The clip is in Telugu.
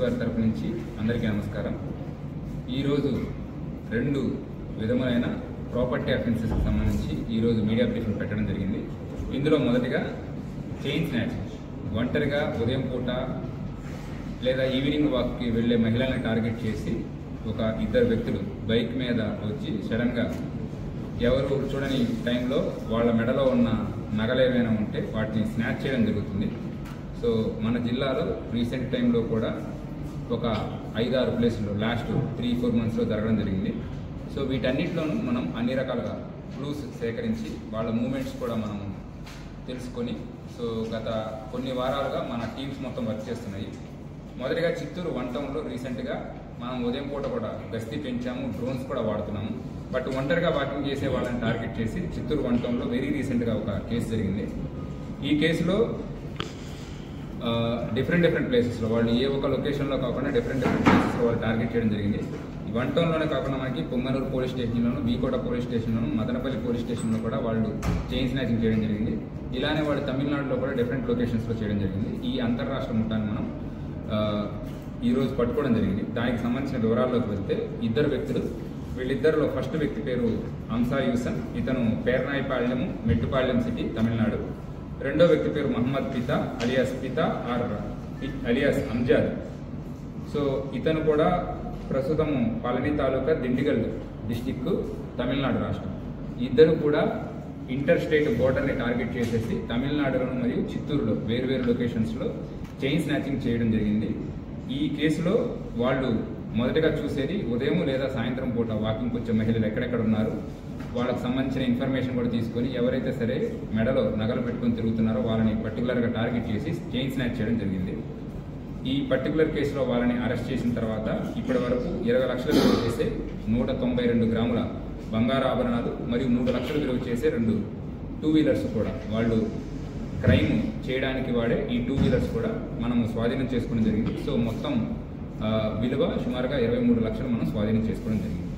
వారి తరపు నుంచి అందరికీ నమస్కారం. ఈరోజు రెండు విధములైన ప్రాపర్టీ అఫెన్సెస్కి సంబంధించి ఈరోజు మీడియా బ్రీఫింగ్ పెట్టడం జరిగింది. ఇందులో మొదటిగా చైన్ స్నాచింగ్. ఒంటరిగా ఉదయం పూట లేదా ఈవినింగ్ వాక్కి వెళ్లే మహిళల్ని టార్గెట్ చేసి ఒక ఇద్దరు వ్యక్తులు బైక్ మీద వచ్చి సడన్గా ఎవరు చూడని టైంలో వాళ్ళ మెడలో ఉన్న నగలు ఏమైనా ఉంటే వాటిని స్నాచ్ చేయడం జరుగుతుంది. సో మన జిల్లాలో రీసెంట్ టైంలో కూడా ఒక 5-6 ప్లేసుల్లో లాస్ట్ 3-4 మంత్స్లో జరగడం జరిగింది. సో వీటన్నిటిలోనూ మనం అన్ని రకాలుగా క్లూస్ సేకరించి వాళ్ళ మూమెంట్స్ కూడా మనం తెలుసుకొని సో గత కొన్ని వారాలుగా మన టీమ్స్ మొత్తం వర్క్ చేస్తున్నాయి. మొదటిగా చిత్తూరు 1 టౌన్లో రీసెంట్గా మనం ఉదయం పూట కూడా గస్తీ పెంచాము, డ్రోన్స్ కూడా వాడుతున్నాము. బట్ ఒంటరిగా వాకింగ్ చేసే వాళ్ళని టార్గెట్ చేసి చిత్తూరు 1 టౌన్లో వెరీ రీసెంట్గా ఒక కేసు జరిగింది. ఈ కేసులో డిఫరెంట్ ప్లేసెస్లో వాళ్ళు ఏ ఒక లొకేషన్లో కాకుండా డిఫరెంట్ ప్లేసెస్లో వాళ్ళు టార్గెట్ చేయడం జరిగింది. 1 టౌన్లోనే కాకుండా మనకి పొంగనూరు పోలీస్ స్టేషన్లోను, వీకోట పోలీస్ స్టేషన్లోను, మదనపల్లి పోలీస్ స్టేషన్లో కూడా వాళ్ళు చైన్ స్నాచింగ్ చేయడం జరిగింది. ఇలానే వాళ్ళు తమిళనాడులో కూడా డిఫరెంట్ లొకేషన్స్లో చేయడం జరిగింది. ఈ అంతర్రాష్ట్ర ముఠాన్ని మనం ఈరోజు పట్టుకోవడం జరిగింది. దానికి సంబంధించిన వివరాల్లోకి వెళ్తే ఇద్దరు వ్యక్తులు, వీళ్ళిద్దరిలో ఫస్ట్ వ్యక్తి పేరు అంసా యూసన్, ఇతను పేర్నాయిపాళ్యము, మెట్టుపాళ్యం సిటీ, తమిళనాడు. రెండో వ్యక్తి పేరు మహమ్మద్ పితా అలియాస్ అంజాద్. సో ఇతను కూడా ప్రస్తుతము పళని తాలూకా దిండిగల్ డిస్టిక్, తమిళనాడు రాష్ట్రం. ఇద్దరు కూడా ఇంటర్ స్టేట్ బోర్డర్ని టార్గెట్ చేసేసి తమిళనాడులోను మరియు చిత్తూరులో వేర్వేరు లొకేషన్స్లో చైన్ స్నాచింగ్ చేయడం జరిగింది. ఈ కేసులో వాళ్ళు మొదటగా చూసేది ఉదయం లేదా సాయంత్రం పూట వాకింగ్కి వచ్చే మహిళలు ఎక్కడెక్కడ ఉన్నారు, వాళ్ళకి సంబంధించిన ఇన్ఫర్మేషన్ కూడా తీసుకొని ఎవరైతే సరే మెడలో నగలు పెట్టుకొని తిరుగుతున్నారో వాళ్ళని పర్టికులర్గా టార్గెట్ చేసి చైన్ స్నాచ్ చేయడం జరిగింది. ఈ పర్టికులర్ కేసులో వాళ్ళని అరెస్ట్ చేసిన తర్వాత ఇప్పటి వరకు 20 లక్షలు విలువ చేసే 192 గ్రాముల బంగారు ఆభరణాలు మరియు 3 లక్షలు విలువ చేసే 2 2 వీలర్స్ కూడా వాళ్ళు క్రైమ్ చేయడానికి వాడే ఈ 2 వీలర్స్ కూడా మనం స్వాధీనం చేసుకోవడం జరిగింది. సో మొత్తం విలువ సుమారుగా 23 లక్షలు మనం స్వాధీనం చేసుకోవడం జరిగింది.